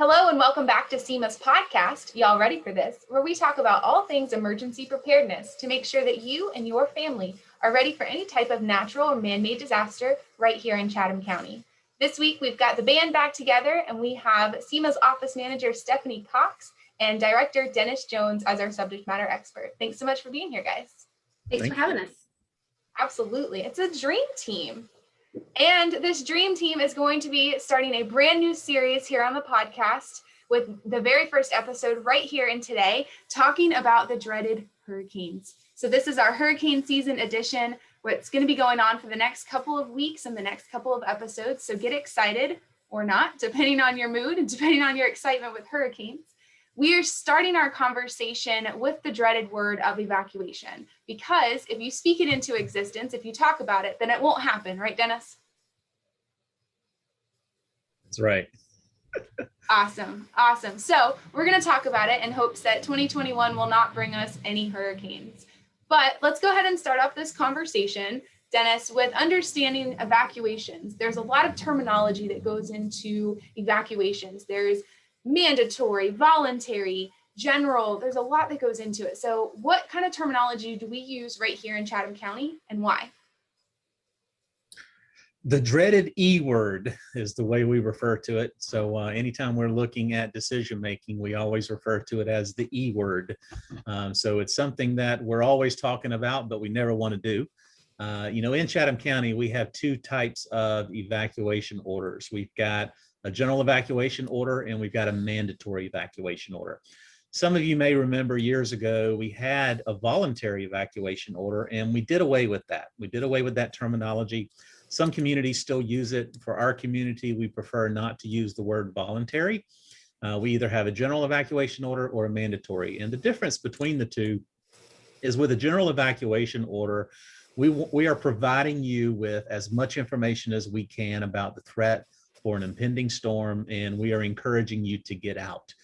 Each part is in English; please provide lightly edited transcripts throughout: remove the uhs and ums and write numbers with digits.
Hello and welcome back to CEMA's podcast, Y'all Ready for This, where we talk about all things emergency preparedness to make sure that you and your family are ready for any type of natural or man-made disaster right here in Chatham County. This week, we've got the band back together and we have CEMA's Office Manager, Stephanie Cox, and Director Dennis Jones as our subject matter expert. Thanks so much for being here, guys. Thanks for having us. Absolutely. It's a dream team. And this dream team is going to be starting a brand new series here on the podcast with the very first episode right here and today, talking about the dreaded hurricanes. So this is our hurricane season edition, what's going to be going on for the next couple of weeks and the next couple of episodes. So get excited or not, depending on your mood and depending on your excitement with hurricanes. We are starting our conversation with the dreaded word of evacuation, because if you speak it into existence, if you talk about it, then it won't happen, right, Dennis? That's right. Awesome. So we're going to talk about it in hopes that 2021 will not bring us any hurricanes. But let's go ahead and start off this conversation, Dennis, with understanding evacuations. There's a lot of terminology that goes into evacuations. There's mandatory, voluntary, general. There's a lot that goes into it. So what kind of terminology do we use right here in Chatham County and why? The dreaded E word is the way we refer to it. So anytime we're looking at decision making, we always refer to it as the E word. So it's something that we're always talking about, but we never want to do. In Chatham County, we have two types of evacuation orders. We've got a general evacuation order and we've got a mandatory evacuation order. Some of you may remember years ago, we had a voluntary evacuation order and we did away with that. We did away with that terminology. Some communities still use it. For our community, we prefer not to use the word voluntary. We either have a general evacuation order or a mandatory. And the difference between the two is with a general evacuation order, we are providing you with as much information as we can about the threat for an impending storm, and we are encouraging you to get out.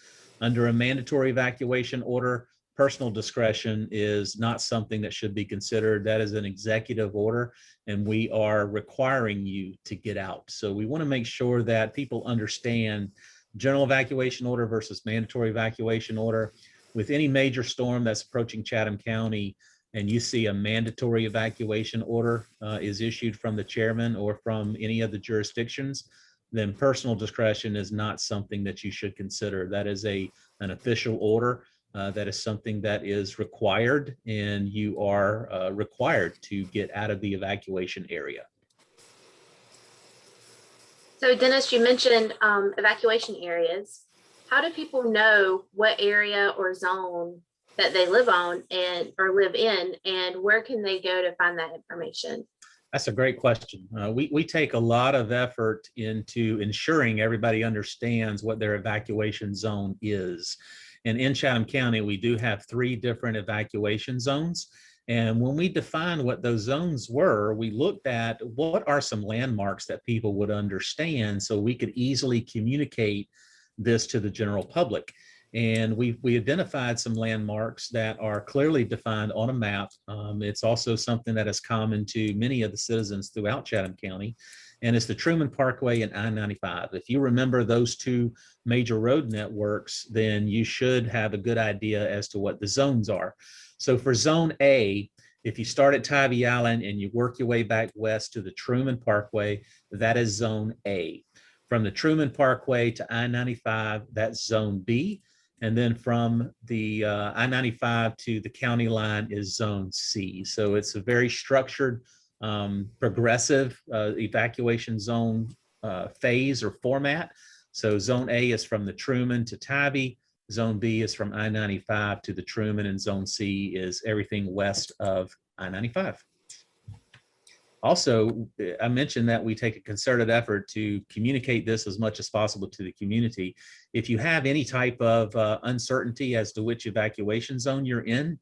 Under a mandatory evacuation order, personal discretion is not something that should be considered. That is an executive order, and we are requiring you to get out. So we want to make sure that people understand general evacuation order versus mandatory evacuation order. With any major storm that's approaching Chatham County, and you see a mandatory evacuation order is issued from the chairman or from any of the jurisdictions, then personal discretion is not something that you should consider. That is an official order. That is something that is required, and you are required to get out of the evacuation area. So Dennis, you mentioned evacuation areas. How do people know what area or zone that they live on or live in, and where can they go to find that information? That's a great question. We take a lot of effort into ensuring everybody understands what their evacuation zone is. And in Chatham County, we do have 3 different evacuation zones. And when we defined what those zones were, we looked at what are some landmarks that people would understand so we could easily communicate this to the general public. And we identified some landmarks that are clearly defined on a map. It's also something that is common to many of the citizens throughout Chatham County, and it's the Truman Parkway and I-95. If you remember those 2 major road networks, then you should have a good idea as to what the zones are. So for Zone A, if you start at Tybee Island and you work your way back west to the Truman Parkway, that is Zone A. From the Truman Parkway to I-95, that's Zone B. And then from the I-95 to the county line is Zone C. So it's a very structured, progressive evacuation zone phase or format. So Zone A is from the Truman to Tybee. Zone B is from I-95 to the Truman, and Zone C is everything west of I-95. Also, I mentioned that we take a concerted effort to communicate this as much as possible to the community. If you have any type of uncertainty as to which evacuation zone you're in,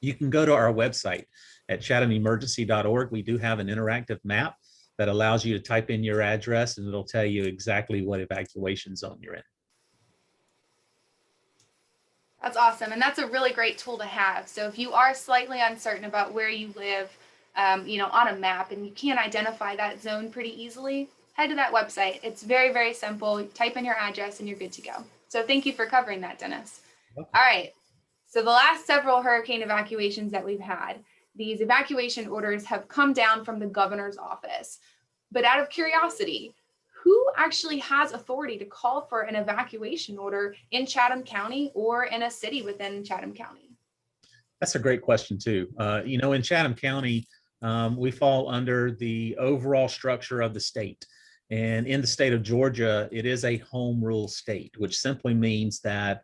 you can go to our website at chathamemergency.org. We do have an interactive map that allows you to type in your address, and it'll tell you exactly what evacuation zone you're in. That's awesome. And that's a really great tool to have. So if you are slightly uncertain about where you live, on a map and you can't identify that zone pretty easily, head to that website. It's very, very simple. Type in your address and you're good to go. So thank you for covering that, Dennis. Okay. All right. So the last several hurricane evacuations that we've had, these evacuation orders have come down from the governor's office. But out of curiosity, who actually has authority to call for an evacuation order in Chatham County or in a city within Chatham County? That's a great question too. In Chatham County, we fall under the overall structure of the state. And in the state of Georgia, it is a home rule state, which simply means that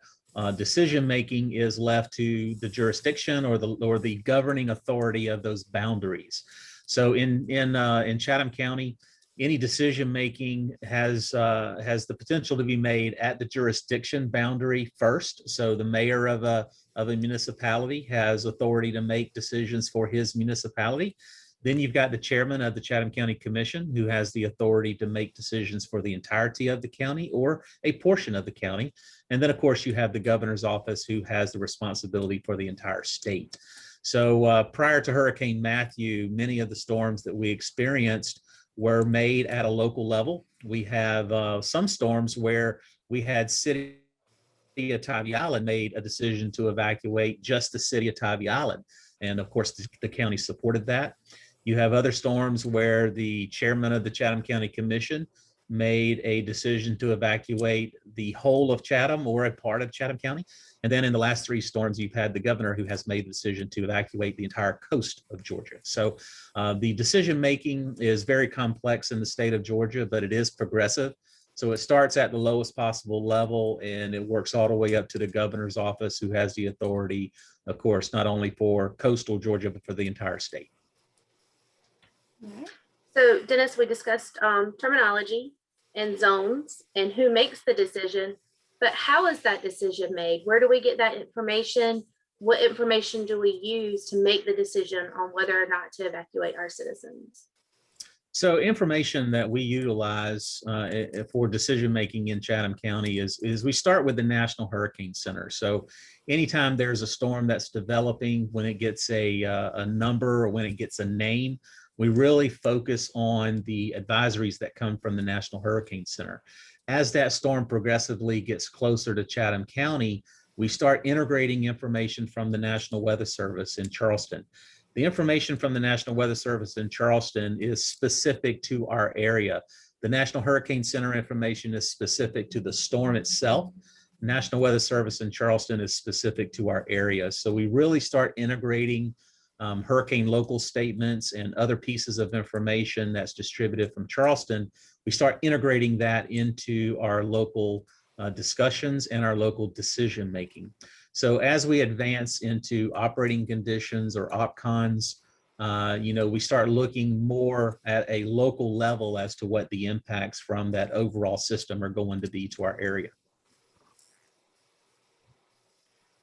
decision making is left to the jurisdiction or the governing authority of those boundaries. So in Chatham County, any decision making has the potential to be made at the jurisdiction boundary first. So the mayor of a municipality has authority to make decisions for his municipality. Then you've got the chairman of the Chatham County Commission, who has the authority to make decisions for the entirety of the county or a portion of the county. And then, of course, you have the governor's office, who has the responsibility for the entire state. So prior to Hurricane Matthew, many of the storms that we experienced were made at a local level. We have some storms where we had city of Tybee Island made a decision to evacuate just the city of Tybee Island. And of course, the county supported that. You have other storms where the chairman of the Chatham County Commission made a decision to evacuate the whole of Chatham or a part of Chatham County. And then in the last three storms, you've had the governor who has made the decision to evacuate the entire coast of Georgia. So the decision making is very complex in the state of Georgia, but it is progressive. So it starts at the lowest possible level and it works all the way up to the governor's office, who has the authority, of course, not only for coastal Georgia, but for the entire state. So Dennis, we discussed terminology and zones and who makes the decision, but how is that decision made? Where do we get that information? What information do we use to make the decision on whether or not to evacuate our citizens? So information that we utilize for decision making in Chatham County is we start with the National Hurricane Center. So anytime there's a storm that's developing, when it gets a number or when it gets a name, we really focus on the advisories that come from the National Hurricane Center. As that storm progressively gets closer to Chatham County, we start integrating information from the National Weather Service in Charleston. The information from the National Weather Service in Charleston is specific to our area. The National Hurricane Center information is specific to the storm itself. National Weather Service in Charleston is specific to our area. So we really start integrating hurricane local statements and other pieces of information that's distributed from Charleston. We start integrating that into our local discussions and our local decision making. So as we advance into operating conditions or OPCONs, we start looking more at a local level as to what the impacts from that overall system are going to be to our area.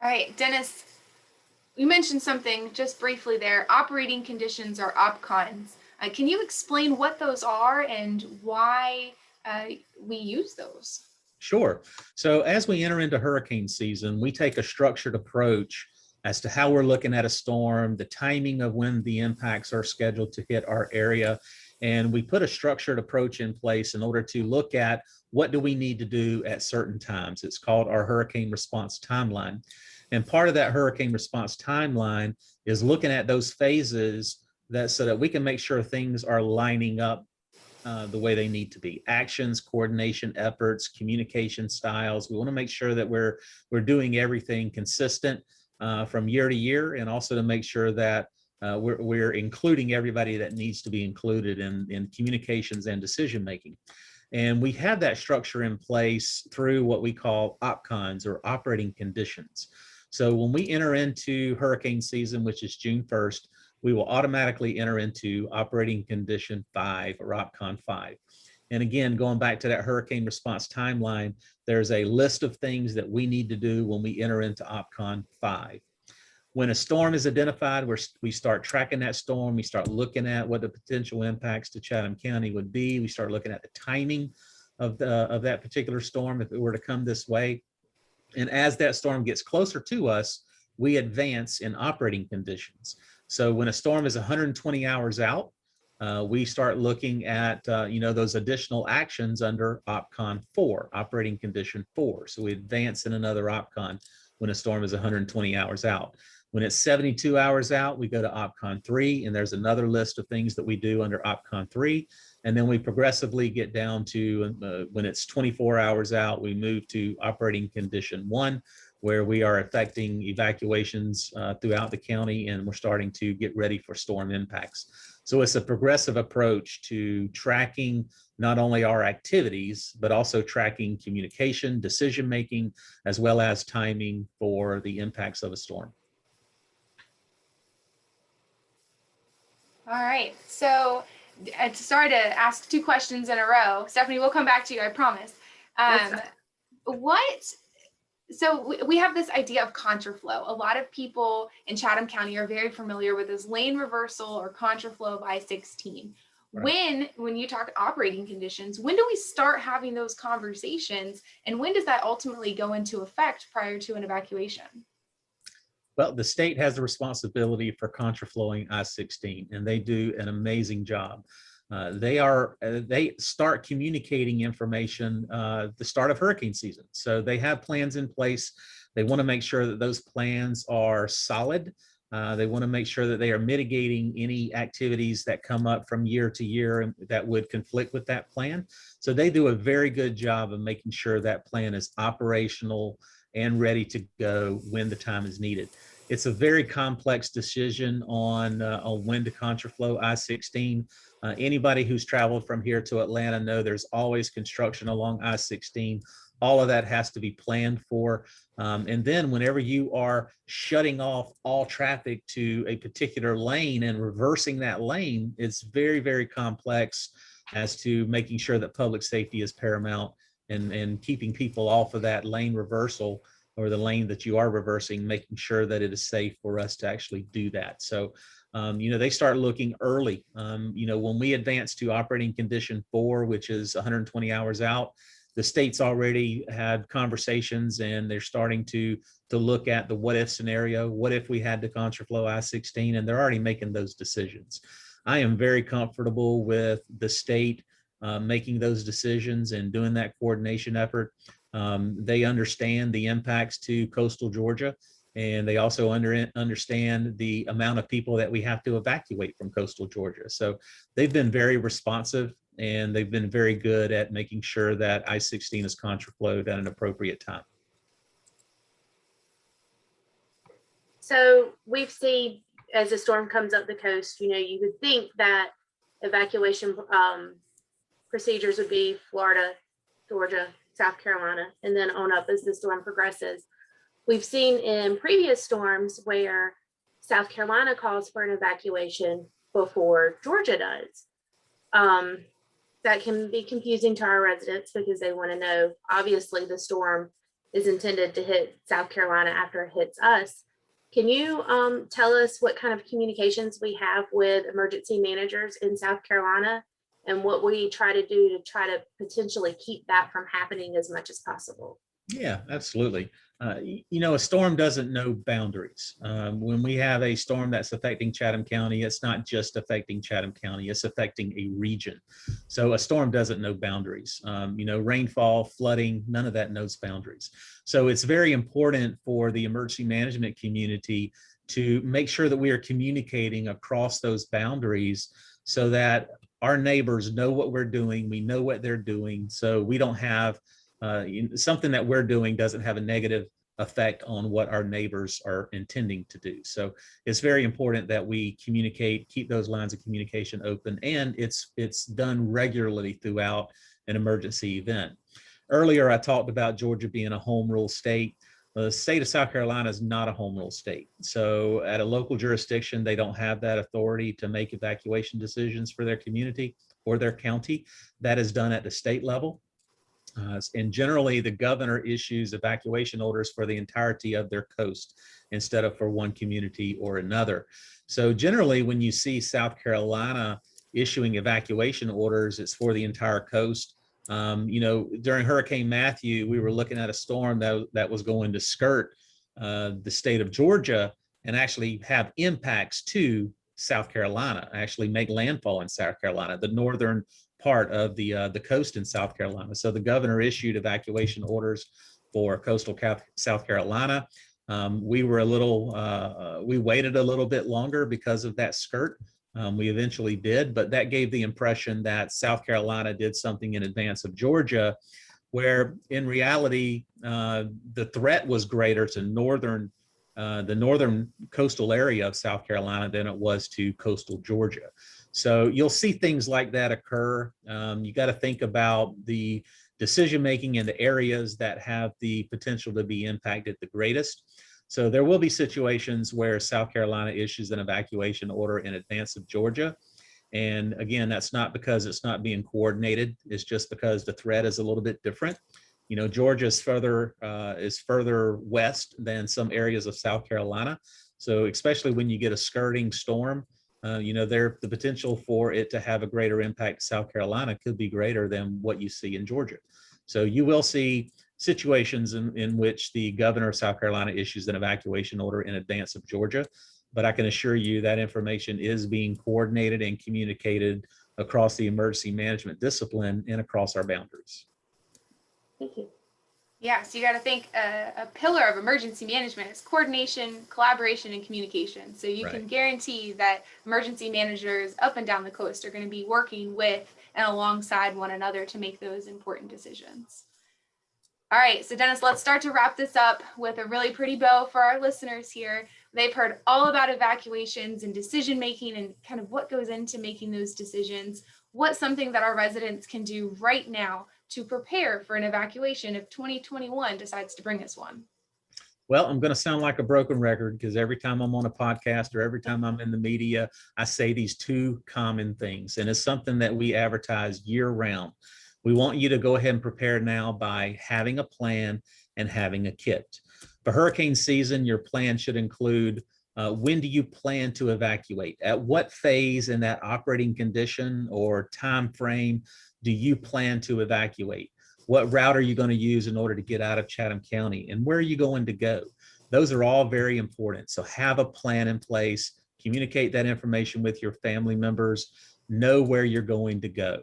All right, Dennis, you mentioned something just briefly there, operating conditions or OPCONs. Can you explain what those are and why we use those? Sure. So as we enter into hurricane season, we take a structured approach as to how we're looking at a storm, the timing of when the impacts are scheduled to hit our area. And we put a structured approach in place in order to look at what do we need to do at certain times. It's called our hurricane response timeline. And part of that hurricane response timeline is looking at those phases so that we can make sure things are lining up the way they need to be. Actions, coordination efforts, communication styles. We want to make sure that we're doing everything consistent from year to year, and also to make sure that we're including everybody that needs to be included in communications and decision making. And we have that structure in place through what we call OPCONs, or operating conditions. So when we enter into hurricane season, which is June 1st, we will automatically enter into operating condition 5, or OPCON 5. And again, going back to that hurricane response timeline, there's a list of things that we need to do when we enter into OPCON 5. When a storm is identified, we start tracking that storm. We start looking at what the potential impacts to Chatham County would be. We start looking at the timing of that particular storm if it were to come this way. And as that storm gets closer to us, we advance in operating conditions. So when a storm is 120 hours out, we start looking at, those additional actions under OPCON 4, operating condition 4. So we advance in another OPCON when a storm is 120 hours out. When it's 72 hours out, we go to OPCON 3, and there's another list of things that we do under OPCON 3. And then we progressively get down to when it's 24 hours out, we move to operating condition 1, where we are affecting evacuations throughout the county, and we're starting to get ready for storm impacts. So it's a progressive approach to tracking not only our activities, but also tracking communication, decision making, as well as timing for the impacts of a storm. All right. So sorry to ask 2 questions in a row. Stephanie, we'll come back to you, I promise. So we have this idea of contraflow. A lot of people in Chatham County are very familiar with this lane reversal or contraflow of I-16. Right. When you talk operating conditions, when do we start having those conversations, and when does that ultimately go into effect prior to an evacuation? Well, the state has the responsibility for contraflowing I-16, and they do an amazing job. They start communicating information the start of hurricane season. So they have plans in place. They want to make sure that those plans are solid. They want to make sure that they are mitigating any activities that come up from year to year that would conflict with that plan. So they do a very good job of making sure that plan is operational and ready to go when the time is needed. It's a very complex decision on when to contraflow I-16. Anybody who's traveled from here to Atlanta know there's always construction along I-16. All of that has to be planned for. And then whenever you are shutting off all traffic to a particular lane and reversing that lane, it's very, very complex as to making sure that public safety is paramount and keeping people off of that lane reversal or the lane that you are reversing, making sure that it is safe for us to actually do that. So, they start looking early. When we advance to operating condition 4, which is 120 hours out, the state's already had conversations and they're starting to look at the what if scenario. What if we had to contraflow I-16? And they're already making those decisions. I am very comfortable with the state making those decisions and doing that coordination effort. They understand the impacts to coastal Georgia, and they also understand the amount of people that we have to evacuate from coastal Georgia. So they've been very responsive, and they've been very good at making sure that I-16 is contraflowed at an appropriate time. So we've seen as a storm comes up the coast, you would think that evacuation procedures would be Florida, Georgia, South Carolina, and then on up as the storm progresses. We've seen in previous storms where South Carolina calls for an evacuation before Georgia does. That can be confusing to our residents because they want to know, obviously the storm is intended to hit South Carolina after it hits us. Can you tell us what kind of communications we have with emergency managers in South Carolina and what we try to do to try to potentially keep that from happening as much as possible? Yeah, absolutely. A storm doesn't know boundaries. When we have a storm that's affecting Chatham County, it's not just affecting Chatham County, it's affecting a region. So a storm doesn't know boundaries. Rainfall, flooding, none of that knows boundaries. So it's very important for the emergency management community to make sure that we are communicating across those boundaries so that our neighbors know what we're doing, we know what they're doing, so we don't have something that we're doing doesn't have a negative effect on what our neighbors are intending to do. So it's very important that we communicate, keep those lines of communication open, and it's done regularly throughout an emergency event. Earlier, I talked about Georgia being a home rule state. The state of South Carolina is not a home rule state. So at a local jurisdiction, they don't have that authority to make evacuation decisions for their community or their county. That is done at the state level. And generally, the governor issues evacuation orders for the entirety of their coast instead of for one community or another. So generally, when you see South Carolina issuing evacuation orders, it's for the entire coast. During Hurricane Matthew, we were looking at a storm that was going to skirt the state of Georgia and actually have impacts to South Carolina, actually make landfall in South Carolina, the northern part of the coast in South Carolina. So the governor issued evacuation orders for coastal South Carolina. We waited a little bit longer because of that skirt. We eventually did, but that gave the impression that South Carolina did something in advance of Georgia, where in reality, the threat was greater to the northern coastal area of South Carolina than it was to coastal Georgia. So you'll see things like that occur. You got to think about the decision-making in the areas that have the potential to be impacted the greatest. So there will be situations where South Carolina issues an evacuation order in advance of Georgia. And again, that's not because it's not being coordinated. It's just because the threat is a little bit different. You know, Georgia is further west than some areas of South Carolina. So especially when you get a skirting storm, the potential for it to have a greater impact to South Carolina could be greater than what you see in Georgia. So you will see situations in which the governor of South Carolina issues an evacuation order in advance of Georgia. But I can assure you that information is being coordinated and communicated across the emergency management discipline and across our boundaries. Thank you. Yeah, so you got to think a pillar of emergency management is coordination, collaboration, and communication. So you can guarantee that emergency managers up and down the coast are going to be working with and alongside one another to make those important decisions. All right, so Dennis, let's start to wrap this up with a really pretty bow for our listeners here. They've heard all about evacuations and decision making and kind of what goes into making those decisions. What's something that our residents can do right now to prepare for an evacuation if 2021 decides to bring us one? Well, I'm going to sound like a broken record because every time I'm on a podcast or every time I'm in the media, I say these two common things, and it's something that we advertise year round. We want you to go ahead and prepare now by having a plan and having a kit. For hurricane season, your plan should include when do you plan to evacuate? At what phase in that operating condition or time frame do you plan to evacuate? What route are you going to use in order to get out of Chatham County? And where are you going to go? Those are all very important. So have a plan in place, communicate that information with your family members, know where you're going to go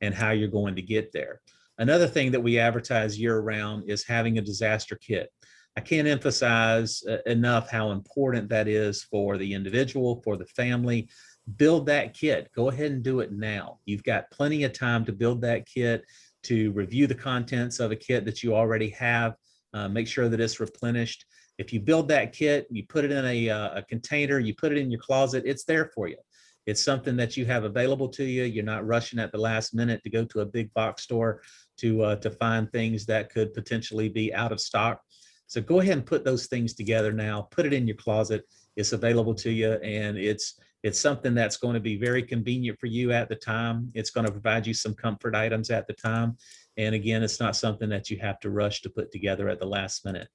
and how you're going to get there. Another thing that we advertise year round is having a disaster kit. I can't emphasize enough how important that is for the individual, for the family. Build that kit. Go ahead and do it now. You've got plenty of time to build that kit, to review the contents of a kit that you already have, make sure that it's replenished. If you build that kit, you put it in a container, you put it in your closet, it's there for you. It's something that you have available to you. You're not rushing at the last minute to go to a big box store to find things that could potentially be out of stock. So go ahead and put those things together now, put it in your closet. It's available to you, and it's something that's going to be very convenient for you at the time. It's going to provide you some comfort items at the time. And again, it's not something that you have to rush to put together at the last minute.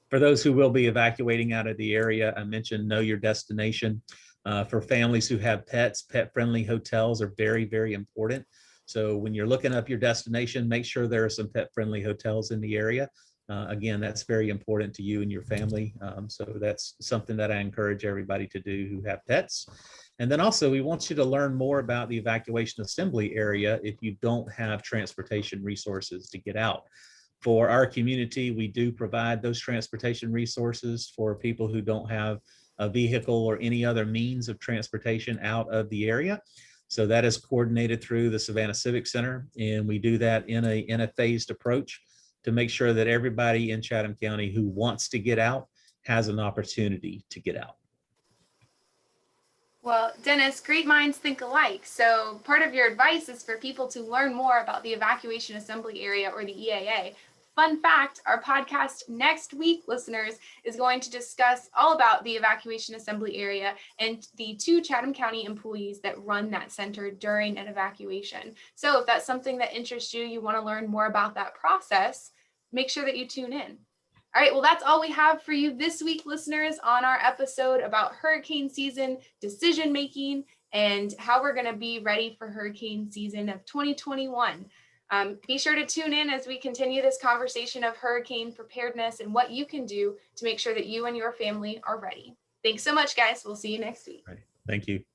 For those who will be evacuating out of the area, I mentioned know your destination. For families who have pets, pet-friendly hotels are very, very important. So when you're looking up your destination, make sure there are some pet-friendly hotels in the area. Again, that's very important to you and your family. So that's something that I encourage everybody to do who have pets. And then also, we want you to learn more about the evacuation assembly area if you don't have transportation resources to get out. For our community, we do provide those transportation resources for people who don't have a vehicle or any other means of transportation out of the area. So that is coordinated through the Savannah Civic Center, and we do that in a phased approach to make sure that everybody in Chatham County who wants to get out has an opportunity to get out. Well, Dennis, great minds think alike. So part of your advice is for people to learn more about the evacuation assembly area or the EAA. Fun fact, our podcast next week, listeners, is going to discuss all about the evacuation assembly area and the 2 Chatham County employees that run that center during an evacuation. So if that's something that interests you, you want to learn more about that process, make sure that you tune in. All right, well, that's all we have for you this week, listeners, on our episode about hurricane season, decision making, and how we're going to be ready for hurricane season of 2021. Be sure to tune in as we continue this conversation of hurricane preparedness and what you can do to make sure that you and your family are ready. Thanks so much, guys. We'll see you next week. Right. Thank you.